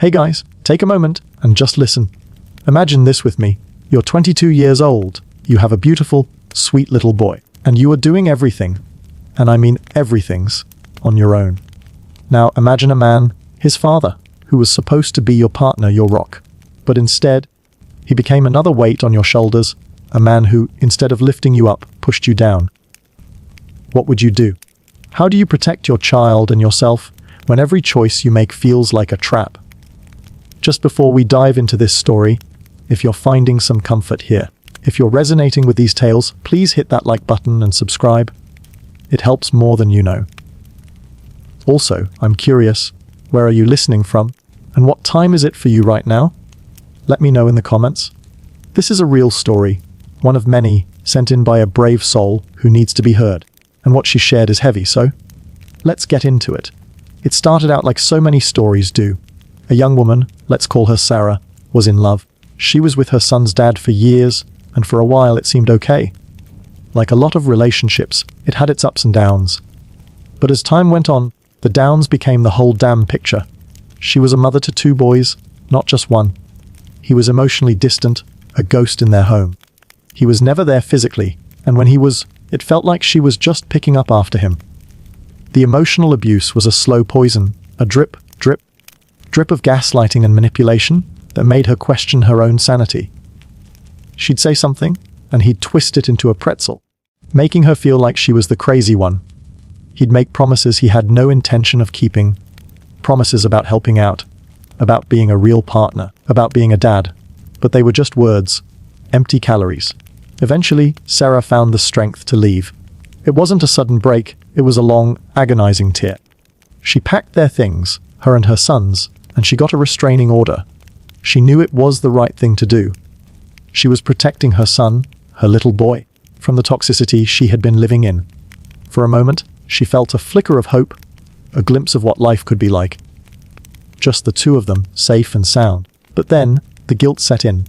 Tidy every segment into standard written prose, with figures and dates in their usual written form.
Hey guys, take a moment and just listen. Imagine this with me. You're 22 years old, you have a beautiful, sweet little boy, and you are doing everything, and I mean everything's, on your own. Now imagine a man, his father, who was supposed to be your partner, your rock, but instead, he became another weight on your shoulders, a man who, instead of lifting you up, pushed you down. What would you do? How do you protect your child and yourself when every choice you make feels like a trap? Just before we dive into this story, if you're finding some comfort here, if you're resonating with these tales, please hit that like button and subscribe. It helps more than you know. Also, I'm curious, where are you listening from? And what time is it for you right now? Let me know in the comments. This is a real story, one of many, sent in by a brave soul who needs to be heard. And what she shared is heavy, so let's get into it. It started out like so many stories do. A young woman, let's call her Sarah, was in love. She was with her son's dad for years, and for a while it seemed okay. Like a lot of relationships, it had its ups and downs. But as time went on, the downs became the whole damn picture. She was a mother to 2 boys, not just one. He was emotionally distant, a ghost in their home. He was never there physically, and when he was, it felt like she was just picking up after him. The emotional abuse was a slow poison, a drip of gaslighting and manipulation that made her question her own sanity. She'd say something, and he'd twist it into a pretzel, making her feel like she was the crazy one. He'd make promises he had no intention of keeping, promises about helping out, about being a real partner, about being a dad, but they were just words, empty calories. Eventually, Sarah found the strength to leave. It wasn't a sudden break, it was a long, agonizing tear. She packed their things, her and her son's, and she got a restraining order. She knew it was the right thing to do. She was protecting her son, her little boy, from the toxicity she had been living in. For a moment, she felt a flicker of hope, a glimpse of what life could be like. Just the 2 of them, safe and sound. But then, the guilt set in.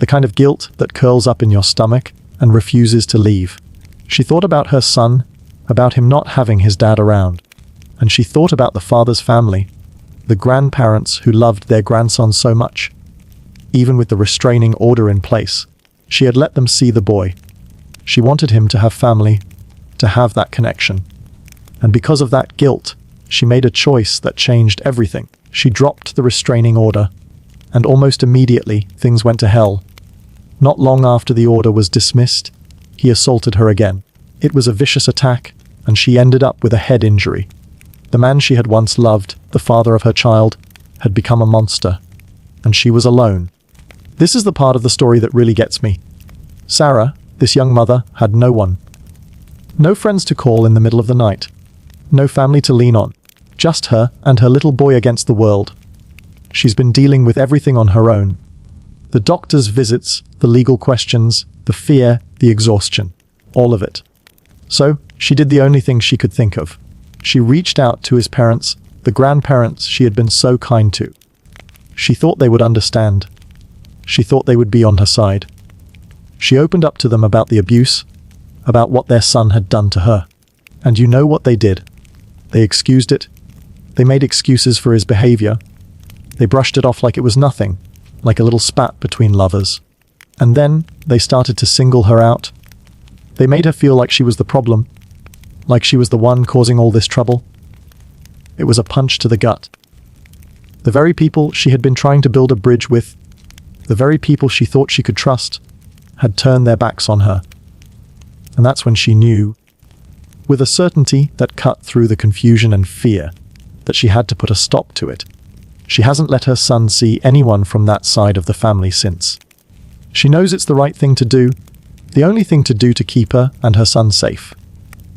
The kind of guilt that curls up in your stomach and refuses to leave. She thought about her son, about him not having his dad around. And she thought about the father's family, the grandparents who loved their grandson so much. Even with the restraining order in place, she had let them see the boy. She wanted him to have family, to have that connection. And because of that guilt, she made a choice that changed everything. She dropped the restraining order, and almost immediately things went to hell. Not long after the order was dismissed, he assaulted her again. It was a vicious attack, and she ended up with a head injury. The man she had once loved, the father of her child, had become a monster, and she was alone. This is the part of the story that really gets me. Sarah, this young mother, had no one. No friends to call in the middle of the night. No family to lean on. Just her and her little boy against the world. She's been dealing with everything on her own. The doctor's visits, the legal questions, the fear, the exhaustion. All of it. So, she did the only thing she could think of. She reached out to his parents, the grandparents she had been so kind to. She thought they would understand. She thought they would be on her side. She opened up to them about the abuse, about what their son had done to her. And you know what they did? They excused it. They made excuses for his behavior. They brushed it off like it was nothing, like a little spat between lovers. And then they started to single her out. They made her feel like she was the problem, like she was the one causing all this trouble. It was a punch to the gut. The very people she had been trying to build a bridge with, the very people she thought she could trust, had turned their backs on her. And that's when she knew, with a certainty that cut through the confusion and fear, that she had to put a stop to it. She hasn't let her son see anyone from that side of the family since. She knows it's the right thing to do, the only thing to do to keep her and her son safe.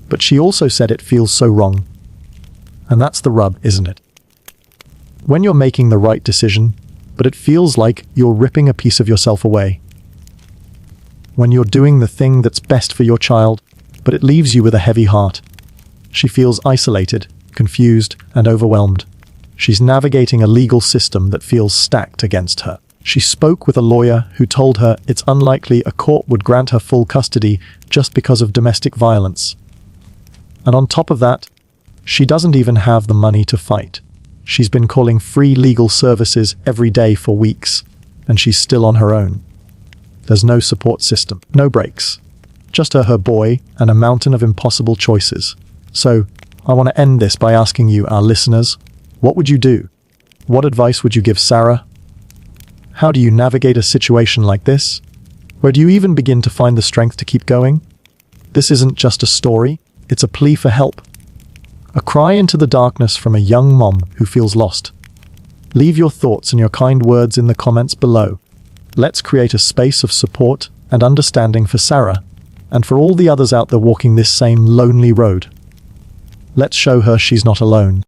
But she also said it feels so wrong. And that's the rub, isn't it? When you're making the right decision, but it feels like you're ripping a piece of yourself away. When you're doing the thing that's best for your child, but it leaves you with a heavy heart. She feels isolated, confused, and overwhelmed. She's navigating a legal system that feels stacked against her. She spoke with a lawyer who told her it's unlikely a court would grant her full custody just because of domestic violence. And on top of that, she doesn't even have the money to fight. She's been calling free legal services every day for weeks, and she's still on her own. There's no support system, no breaks. Just her boy, and a mountain of impossible choices. So, I want to end this by asking you, our listeners, what would you do? What advice would you give Sarah? How do you navigate a situation like this? Where do you even begin to find the strength to keep going? This isn't just a story, it's a plea for help. A cry into the darkness from a young mom who feels lost. Leave your thoughts and your kind words in the comments below. Let's create a space of support and understanding for Sarah, and for all the others out there walking this same lonely road. Let's show her she's not alone.